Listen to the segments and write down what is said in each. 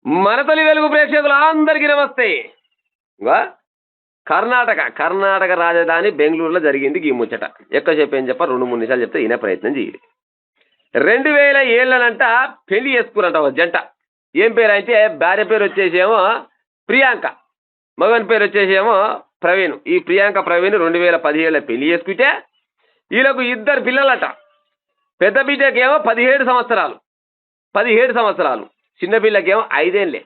మన తొలి వెలుగు ప్రేక్షకులు అందరికీ నమస్తే. ఇంగో కర్ణాటక రాజధాని బెంగుళూరులో జరిగింది ఈ ముచ్చట. ఎక్కువ చెప్పేం చెప్ప 2, 3 నిమిషాలు చెప్తే ఇనే ప్రయత్నం చేయండి. 2000 పెళ్లి చేసుకురంట ఒక జంట. ఏం పేరంటే భార్య పేరు వచ్చేసేమో ప్రియాంక, మగని పేరు వచ్చేసేమో ప్రవీణ్. ఈ ప్రియాంక ప్రవీణ్ 2017 పెళ్లి చేసుకుంటే వీళ్ళకు 2 పిల్లలట. పెద్ద బిడ్డకేమో 17 సంవత్సరాలు, 17 సంవత్సరాలు. చిన్న పిల్లకేమో 5 ఏళ్ళే.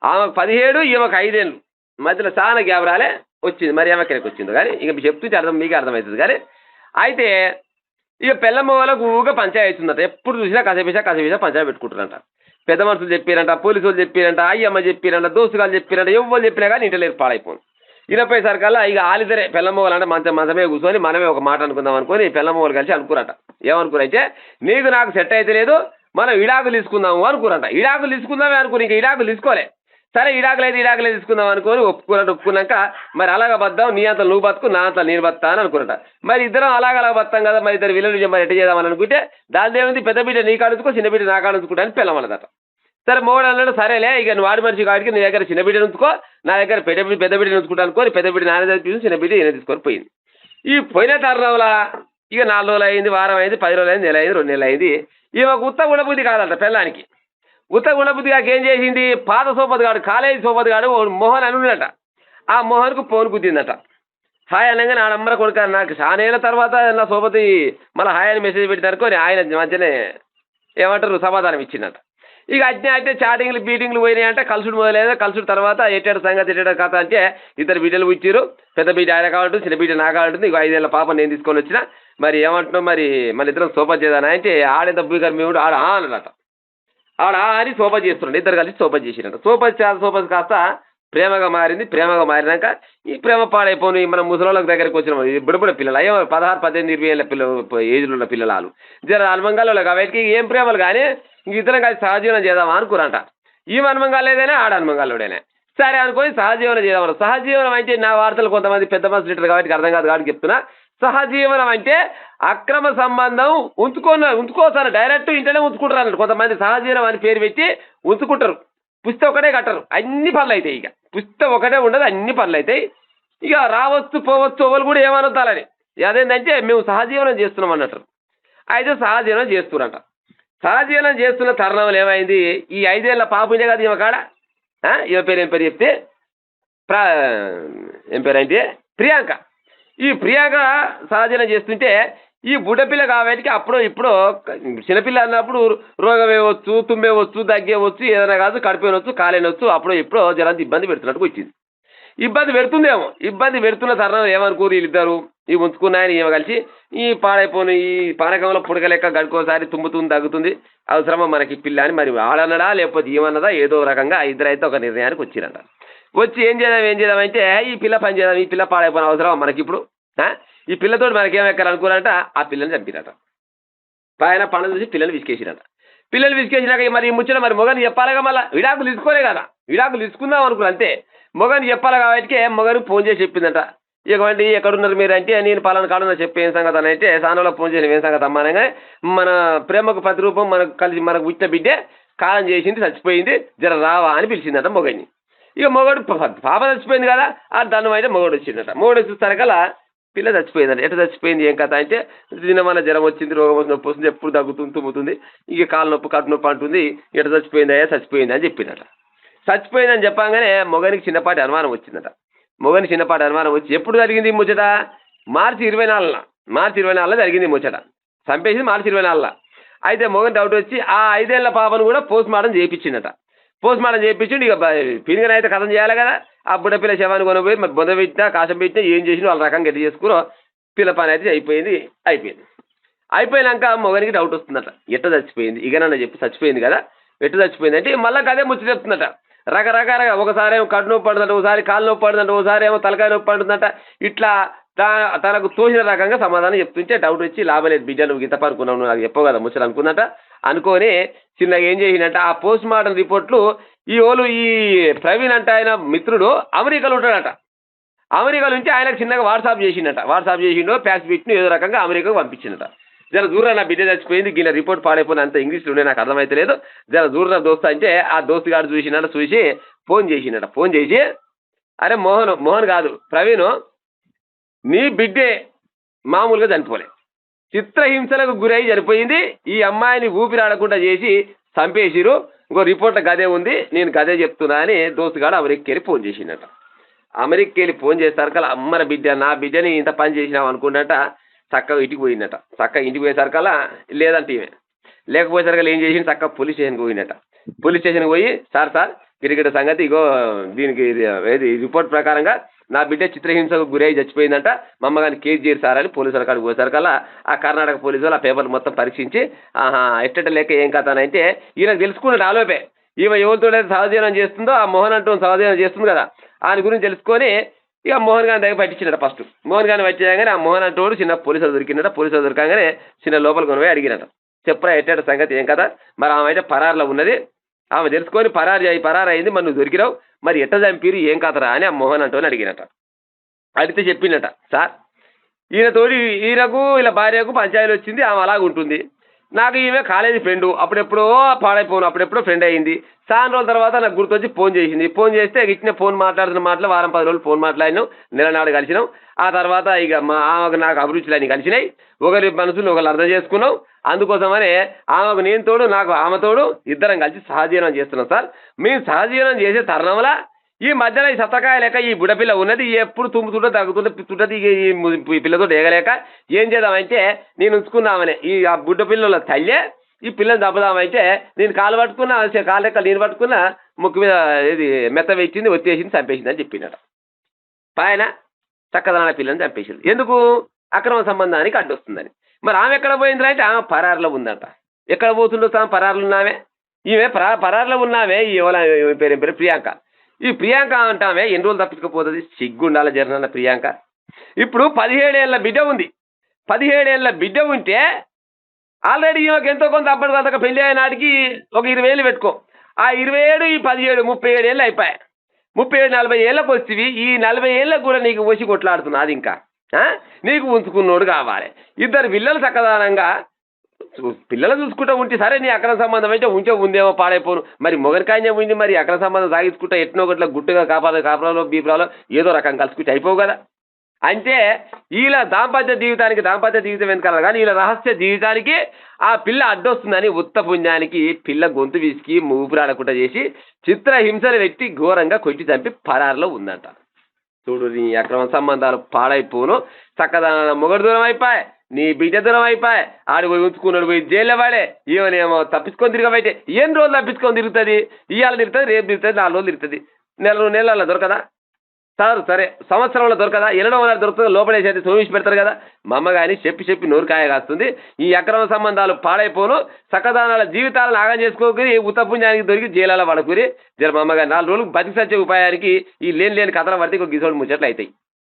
ఆమెకు 17, ఈమెకు 5 ఏళ్ళు. మధ్యలో చాలా గ్యాప్ రాలే, వచ్చింది. మరి ఆమె ఎక్కడికి వచ్చిందో కానీ ఇక చెప్తుంటే మీకే అర్థమవుతుంది కానీ. అయితే ఇక పెళ్ళమ్మ వాళ్ళకు ఊగా పంచాయతీ అవుతుందట. ఎప్పుడు చూసినా కసేపేసా పంచాయతీ పెట్టుకుంటారంట. పెద్ద మనుషులు చెప్పారంట, పోలీసు వాళ్ళు చెప్పారంట, అయ్యమ్మ చెప్పారంట, దోస్తుగాలు చెప్పారంట, ఎవరు చెప్పినా కానీ ఇంటలేరు పాడైపోను. ఇనపోయేసరికల్లా ఇక ఆలిద్దరే పెళ్ళమ్మ వాళ్ళు అంటే మంచమే కూర్చొని మనమే ఒక మాట అనుకుందాం అనుకొని పెళ్ళమ్మ వాళ్ళు కలిసి అనుకురట. ఏమనుకురైతే నీకు నాకు సెట్ అయితే లేదు, మనం ఇడాకులు తీసుకుందాము అనుకురంట. ఇడాకులు తీసుకుందామే అనుకుని ఇంకా ఇడాకులు తీసుకోలే. సరే ఇడాకులే తీసుకుందాం అనుకొని ఒప్పుకున్నాక మరి అలాగ బద్దాం, నీ అంత నువ్వు బతుకు, నా అంత నేను బతా అని అనుకున్నట. మరి ఇద్దరం అలాగ బతాం కదా, మరి ఇద్దరు విలువలు మరి ఎట్ట చేద్దామని అనుకుంటే దాని ఏముంది, పెద్ద బిడ్డ నీ కాడుచుకో, చిన్న బిడ్డ నా కాడుచుకుంటా అని పిల్లమన్నదట. సరే మోడు అన్నాడు, సరేలే ఇక నువ్వు వాడి మనిషి కాడికి నీ దగ్గర చిన్న బిడ్డ ఉంచుకో, నా దగ్గర పెద్ద బిడ్డ ఉంచుకుంటా అనుకోని పెద్ద బిడ్డ నాన్న దగ్గర తీసుకుని చిన్న బిడ్డ ఈయన తీసుకొని పోయింది. ఈ పోయిన తరుణంలో ఇక 4 రోజులు అయింది, వారం అయింది, 10 రోజులు అయింది, నెల అయింది, 2 నెలలు అయింది. ఈమెకు ఉత్త గుణబుద్ధి కాదంట పెళ్ళానికి. ఉత్త గుణబుద్ధి కాక ఏం చేసింది, పాత సోపతి గాడు, కాలేజీ సోపతి గాడు మోహన్ అని ఉన్నాడట. ఆ మోహన్కు ఫోన్ కుద్దిందట. హాయ్ అనగానే ఆడమ్మర కొడుక నాకు చాలా తర్వాత నా సోపతి మళ్ళీ హాయ్ అని మెసేజ్ పెట్టి అనుకోని ఆయన మధ్యనే ఏమంటారు సమాధానం ఇచ్చిందట. ఇక అయితే చాటింగ్లు బీటింగ్లు పోయినాయంటే కలుసుడు మొదలైంది. కలుసుడు తర్వాత ఎట్టాడు సంగతి ఎట్టాడు కథ అంటే 2 బిడ్డలు పుట్టిరు. పెద్ద బిడ్డ ఆయన కావాలంటుంది, చిన్న బిడ్డ నాకు కావాలంటుంది. ఇక 5 ఏళ్ళ పాప నేను తీసుకొని వచ్చిన. మరి ఏమంటున్నావు, మరి మన ఇద్దరం సోపా చేద్దానా అంటే ఆడేంత భూకర్ మేము ఆడ అన్నట. ఆడ అని సోపా చేస్తున్నాడు. ఇద్దరు కలిసి సోపా చేసినట్టు. సోపా కాస్త ప్రేమగా మారింది. ప్రేమగా మారినాక ఈ ప్రేమ పాడైపోయి మన ముసలోళ్ళకి దగ్గరికి వచ్చిన బుడబుడ పిల్లలు అయ్యో 16, 18, 20 ఏళ్ళ పిల్లలు ఏజ్లో ఉన్న పిల్లలు జర అనుమంగాలు కాబట్టి ఏం ప్రేమలు కానీ ఇంక ఇద్దరం కలిసి సహజీవనం చేద్దామా అనుకురంట. ఈ అనుమంగాలు ఏదైనా ఆడ అనుమంగాలుడైనా సరే అనుకొని సహజీవనం చేద్దామని. సహజీవనం అంటే నా వార్తలు కొంతమంది పెద్ద మనుషులు ఇట్టారు కాబట్టి అర్థం కాదు కాబట్టి చెప్తున్నా. సహజీవనం అంటే అక్రమ సంబంధం ఉంచుకోసారి డైరెక్ట్ ఇంటనే ఉంచుకుంటారు అన్నట్టు. కొంతమంది సహజీవనం అని పేరు పెట్టి ఉంచుకుంటారు. పుస్తకం ఒకటే కట్టరు, అన్ని పనులు అవుతాయి. ఇక పుస్తకం ఒకటే ఉండదు, అన్ని పనులు అవుతాయి. ఇక రావచ్చు పోవచ్చు, ఎవరు కూడా ఏమనొద్దాలని. అదేంటంటే మేము సహజీవనం చేస్తున్నాం అన్నట్టు. అయితే సహజీవనం చేస్తున్నారంట. సహజీవనం చేస్తున్న తరుణంలో ఏమైంది, ఈ 5 ఏళ్ళ పాపనే కదా ఈమె కాడ. ఈమె పేరు ఏం పేరు చెప్తే ఏం పేరు అంటే ప్రియాంక. ఈ ప్రియాంక సహజీవనం చేస్తుంటే ఈ బుడ్డపిల్ల కాబట్టి అప్పుడో ఇప్పుడో చిన్నపిల్ల అన్నప్పుడు రోగం వేయవచ్చు, తుమ్మేవచ్చు, దగ్గేవచ్చు, ఏదైనా కాదు, కడిపోయినవచ్చు, కాలేనవచ్చు. అప్పుడో ఇప్పుడో జరంత ఇబ్బంది పెడుతున్నట్టుగా వచ్చింది. ఇబ్బంది పెడుతుందేమో. ఇబ్బంది పెడుతున్న తరుణం ఏమనుకోరు వీళ్ళిద్దరు ఈ ఉంచుకున్నాయని ఈమె కలిసి ఈ పాడైపోయిన ఈ పానకంలో పుడక లెక్క గడుకోసారి తుమ్ముతుంది, తగ్గుతుంది, అవసరమా మనకి పిల్ల అని మరి ఆడన్నడా లేకపోతే ఏమన్నదా ఏదో రకంగా ఇద్దరైతే ఒక నిర్ణయానికి వచ్చిరంట. వచ్చి ఏం చేద్దామంటే ఈ పిల్ల పని చేద్దాం, ఈ పిల్ల పాడైపోయిన అవసరం మనకి ఇప్పుడు, ఈ పిల్లతో మనకేమెక్కాలనుకున్నారంట. ఆ పిల్లని చంపిరట. పైన పండు చూసి పిల్లలు విసికేసిరట. పిల్లలు విసికేసినాక మరి ఈ ముచ్చట మరి మొగని చెప్పాలిగా. మళ్ళీ విడాకులు తీసుకోలే కదా, విడాకులు తీసుకుందాం అనుకున్నా అంతే. మొగని చెప్పాలి కాబట్టి మొగని ఫోన్ చేసి చెప్పిందట. ఇవ్వండి ఎక్కడున్నారు మీరు అంటే నేను పలానా కాడున్నా చెప్పి ఏం సంగతి అని అంటే సానంలో ఫోన్ చేసి ఏం సంగతి అమ్మానగానే మన ప్రేమకు ప్రతిరూపం మనకు కలిసి మనకు పుట్టిన బిడ్డే కాలం చేసింది, చచ్చిపోయింది, జర రావా అని పిలిచిందట మొగని. ఇక మొగడు పాప చచ్చిపోయింది కదా, ఆ దండం అయితే మొగడు వచ్చిందట. మొగడు వచ్చేసరికల్లా పిల్ల చచ్చిపోయిందట. ఎట్లా చచ్చిపోయింది ఏం కథ అంటే దీనివల్ల జ్వరం వచ్చింది, రోగం వచ్చి నొప్పి వస్తుంది, ఎప్పుడు దగ్గుతుంది, తుమ్ముతుంది, ఇక కాలు నొప్పి కట్టు నొప్పి అంటుంది, ఎట్లా చచ్చిపోయింది అని చెప్పిందట. చచ్చిపోయిందని చెప్పగానే మొగనికి చిన్నపాటి అనుమానం వచ్చిందట. మొగని చిన్నపాటి అనుమానం వచ్చి ఎప్పుడు జరిగింది ముచ్చట, మార్చి 24 జరిగింది ముచ్చట. చంపేసింది మార్చి 24. అయితే మొగని డౌట్ వచ్చి ఆ 5 ఏళ్ళ పాపను కూడా పోస్ట్ మార్టం చేయించిందట. పోస్ట్ మార్టం చేయించిండు. ఇక పినిగన అయితే కథం చేయాలి కదా. ఆ బుడ్డపిల్ల శవాన్ని కొనిపోయి మరి బొంద పెట్టినా కాశం పెట్టినా ఏం చేసినా వాళ్ళ రకంగా ఎట్లా చేసుకురో పిల్ల పని అయితే అయిపోయింది. అయిపోయినాక మొగనికి డౌట్ వస్తుందట, ఎట్ట చచ్చిపోయింది ఇక నన్ను చెప్పి చచ్చిపోయింది కదా, ఎట్ట చచ్చిపోయింది అంటే మళ్ళీ అదే ముచ్చట చెప్తుందట. రకరకాలుగా ఒకసారి ఏమో కడుపు నొప్పి పడుతుందంట, ఒకసారి కాలు నొప్పి పడుతుందంట, ఒకసారి ఏమో తలకాయ నొప్పి పడుతుందంట. ఇట్లా తనకు తోచిన రకంగా సమాధానం చెప్తుంటే డౌట్ వచ్చి లాభలేదు, బిడ్డ నువ్వు ఇంత పనుకున్నావు, నువ్వు నాకు చెప్పవు కదా ముచ్చట అనుకున్నట. అనుకొని చిన్నగా ఏం చేసిందంట, ఆ పోస్ట్ మార్టం రిపోర్ట్లు ఈ ప్రవీణ్ అంటే ఆయన మిత్రుడు అమెరికాలో ఉంటాడట. అమెరికా నుంచి ఆయనకు చిన్నగా వాట్సాప్ చేసిండో ప్యాక్స్ పెట్టిన ఏదో రకంగా అమెరికాకు పంపించిందట. జర దూరం నా బిడ్డ చచ్చిపోయింది గిన్న రిపోర్ట్ పాడైపోయిన అంత ఇంగ్లీష్లో ఉండే నాకు అర్థమైతే లేదు జర దూరం దోస్త అంటే ఆ దోస్తు గారు చూసి ఫోన్ చేసినట ఫోన్ చేసి అరే మోహన్ కాదు ప్రవీణ్ నీ బిడ్డే మామూలుగా చనిపోలే చిత్రహింసలకు గురై చనిపోయింది ఈ అమ్మాయిని ఊపిరాడకుండా చేసి చంపేసిరు ఇంకో రిపోర్ట్లో గదే ఉంది నేను గదే చెప్తున్నా అని దోస్తుగాడు అమెరికాకి వెళ్ళి ఫోన్ చేసిండట అమెరికాకి వెళ్ళి ఫోన్ చేసేసరికల్లా అమ్మర బిడ్డ నా బిడ్డని ఇంత పని చేసినావు అనుకున్నట చక్కగా ఇంటికి పోయిందట చక్కగా ఇంటికి పోయేసరికల్లా లేదంటే ఈమె లేకపోయేసరికల్లా ఏం చేసింది చక్కగా పోలీస్ స్టేషన్కి పోయిందట పోలీస్ స్టేషన్కి పోయి సార్ గిరిగిట సంగతి ఇగో దీనికి ఏది రిపోర్ట్ ప్రకారంగా నా బిడ్డ చిత్రహింసకు గురై చచ్చిపోయిందంట మా అమ్మగారిని కేసు చేయరు సార్ అని పోలీసుల కాడికి పోయేసరికల్లా ఆ కర్ణాటక పోలీసు వాళ్ళు ఆ పేపర్లు మొత్తం పరీక్షించి ఎట్టట లేక ఏం కథ అని అంటే ఈయనకు తెలుసుకున్నాడు ఆలోపే ఈమె ఎవరితో సహజీవనం చేస్తుందో ఆ మోహన్ అంటూ సహజీవనం చేస్తుంది కదా ఆయన గురించి తెలుసుకొని ఇక మోహన్ గారిని దగ్గర పట్టించినట ఫస్ట్ మోహన్ గారిని వచ్చేయగానే ఆ మోహన్ అంటోడు చిన్న పోలీసులు దొరికినట పోలీసులు దొరకగానే చిన్న లోపల కొనిపోయి అడిగినట చెప్పరా ఎట్టేట సంగతి ఏం కదా మరి ఆమె అయితే పరారులో ఉన్నది ఆమె తెలుసుకొని పరారు అయింది మరి నువ్వు దొరికినావు మరి ఎట్ట చంపిరు ఏం కథరా అని ఆ మోహన్ అంటోని అడిగినట అడిగితే చెప్పిందట సార్ ఈయనకు ఇలా భార్యకు పంచాయతీ వచ్చింది ఆమె అలాగ ఉంటుంది నాకు ఈమె కాలేజీ ఫ్రెండు అప్పుడెప్పుడో పాడైపోను అప్పుడెప్పుడో ఫ్రెండ్ అయింది చాలా రోజుల తర్వాత నాకు గుర్తొచ్చి ఫోన్ చేసింది ఫోన్ చేస్తే ఇచ్చిన ఫోన్ మాట్లాడుతున్న మాటలు వారం 10 రోజులు ఫోన్ మాట్లాడినాం నెలనాడు కలిసినాం ఆ తర్వాత ఇక ఆమెకు నాకు అభిరుచులు అన్నీ కలిసినాయి ఒకరి మనసులు ఒకరు అర్థం చేసుకున్నాం అందుకోసమనే ఆమెకు నేను తోడు నాకు ఆమె తోడు ఇద్దరం కలిసి సహజీవనం చేస్తున్నాం సార్ మేము సహజీవనం చేసే తరుణంలో ఈ మధ్యలో ఈ సత్తకాయ లేక ఈ బుడపిల్ల ఉన్నది ఎప్పుడు తుమ్ముతుంటే తగ్గుతుంటే తుట్టది ఈ పిల్లతో ఏగలేక ఏం చేద్దామంటే నేను ఉంచుకున్నామని ఆ బుడ్డపిల్లల తల్లే ఈ పిల్లని దెబ్బదామంటే నేను కాలు పట్టుకున్నా కాలు లెక్క నేను పట్టుకున్నా ముక్కు మీద ఇది మెత్త వెచ్చింది వచ్చేసింది చంపేసింది అని చెప్పినట పైన చక్కదనాల పిల్లని చంపేసింది ఎందుకు అక్రమ సంబంధానికి అడ్డొస్తుందని మరి ఆమె ఎక్కడ పోయింది అంటే ఆమె పరారులో ఉందంట ఎక్కడ పోతుండో పరారులు ఉన్నామే ఈమె పరారులో ఉన్నామే ఈ పేరు ప్రియాంక ఈ ప్రియాంక అంటామే ఎన్ని రోజులు తప్పించుకోపోతుంది సిగ్గుండాల జరనన్న ప్రియాంక ఇప్పుడు 17 ఏళ్ళ బిడ్డ ఉంది 17 ఏళ్ళ బిడ్డ ఉంటే ఆల్రెడీ ఈమెకు ఎంతో కొంత అప్పటికొంతక పెళ్లి అయిన నాటికి ఒక 20,000 పెట్టుకో ఆ 27 ఈ 17 37 ఏళ్ళు అయిపోయాయి 37-40 ఏళ్ళకి వస్తేవి ఈ 40 ఏళ్ళకు కూడా నీకు వచ్చి కొట్లాడుతున్నా అది ఇంకా నీకు ఉంచుకున్నోడు కావాలి ఇద్దరు పిల్లలు చక్కదానంగా పిల్లలు చూసుకుంటూ ఉంటే సరే నీ అక్రమ సంబంధం అయితే ఉందేమో పాడైపోను మరి మొగనికాయ ఉంది మరి అక్రమ సంబంధం సాగించుకుంటా ఎట్నో ఒకట్లా గుట్టుగా కాపురాలో బీపురాలో ఏదో రకం కలుసుకుంటే అయిపోవు కదా అంటే వీళ్ళ దాంపత్య జీవితం వెనకాల కానీ వీళ్ళ రహస్య జీవితానికి ఆ పిల్ల అడ్డొస్తుందని ఉత్త పుణ్యానికి పిల్ల గొంతు విసికి ఊపిరాడకుండా చేసి చిత్రహింసలు పెట్టి ఘోరంగా కొట్టి చంపి పరారులో ఉందంట చూడు నీ అక్రమ సంబంధాలు పాడైపోను చక్కదాన మొగడు దూరం అయిపోయి నీ బిడ్డ దూరం అయిపోయి ఆడు పోయి ఉంచుకున్నాడు పోయి జైల్లో వాడే ఏమనేమో తప్పించుకొని తిరగబైతే ఎన్ని రోజులు తప్పించుకొని తిరుగుతుంది ఇవాళ తిరుగుతుంది రేపు తిరుగుతుంది 4 రోజులు తిరుగుతుంది నెలల్లో దొరకదా సార్ సరే సంవత్సరంలో దొరకదా ఎన్నడో దొరుకుతుంది లోపడేసేది సోమించి పెడతారు కదా మా అమ్మ కానీ చెప్పి నోరుకాయ కాస్తుంది ఈ అక్రమ సంబంధాలు పాడైపోను చక్కదానాల జీవితాలను ఆగం చేసుకోకరి ఉత్తపుణ్యానికి దొరికి జైలలో పడకూరి జర మా అమ్మగారు 4 రోజులు బతికి సచ్చే ఉపాయానికి ఈ లేని కథల పడితే గిసోడు ముచ్చట్లు అవుతాయి